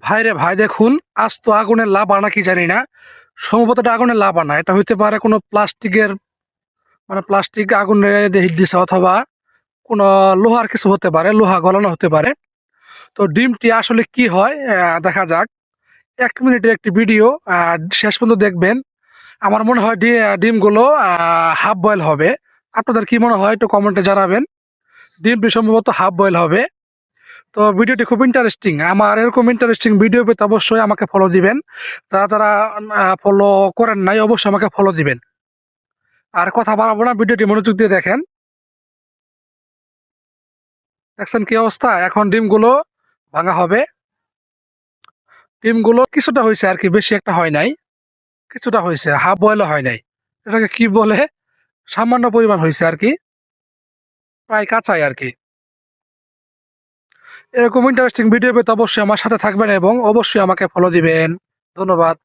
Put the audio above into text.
ভাই রে ভাই, দেখুন, আজ তো আগুনের লাভ আনা কি জানি না। সম্ভবত এটা আগুনের লাভ আনা, এটা হইতে পারে কোনো প্লাস্টিকের, মানে প্লাস্টিক আগুনে হিট দিছে, অথবা কোনো লোহার কিছু হতে পারে, লোহা গলানো হতে পারে। তো ডিমটি আসলে কি হয় দেখা যাক। 1 মিনিটের একটি ভিডিও, শেষ পর্যন্ত দেখবেন। আমার মনে হয় ডিমগুলো হাফ বয়েল হবে। আপনাদের কি মনে হয় একটু কমেন্টে জানাবেন। ডিমটি সম্ভবত হাফ বয়েল হবে। তো ভিডিওটি খুব ইন্টারেস্টিং। আমার এরকম ইন্টারেস্টিং ভিডিও পেতে অবশ্যই আমাকে ফলো দিবেন। যারা যারা ফলো করেন নাই, অবশ্যই আমাকে ফলো দিবেন। আর কথা বাড়াবো না, ভিডিওটি মনোযোগ দিয়ে দেখেন। দেখছেন কি অবস্থা? এখন ডিমগুলো ভাঙা হবে। ডিমগুলো কিছুটা হয়েছে আর কি, বেশি একটা হয় নাই। কিছুটা হয়েছে, হাফ বয়েলও হয় নাই। এটাকে কি বলে, সামান্য পরিমাণ হয়েছে আর কি, প্রায় কাঁচাই আর কি। এরকম ইন্টারেস্টিং ভিডিও পেতে অবশ্যই আমার সাথে থাকবেন এবং অবশ্যই আমাকে ফলো দিবেন। ধন্যবাদ।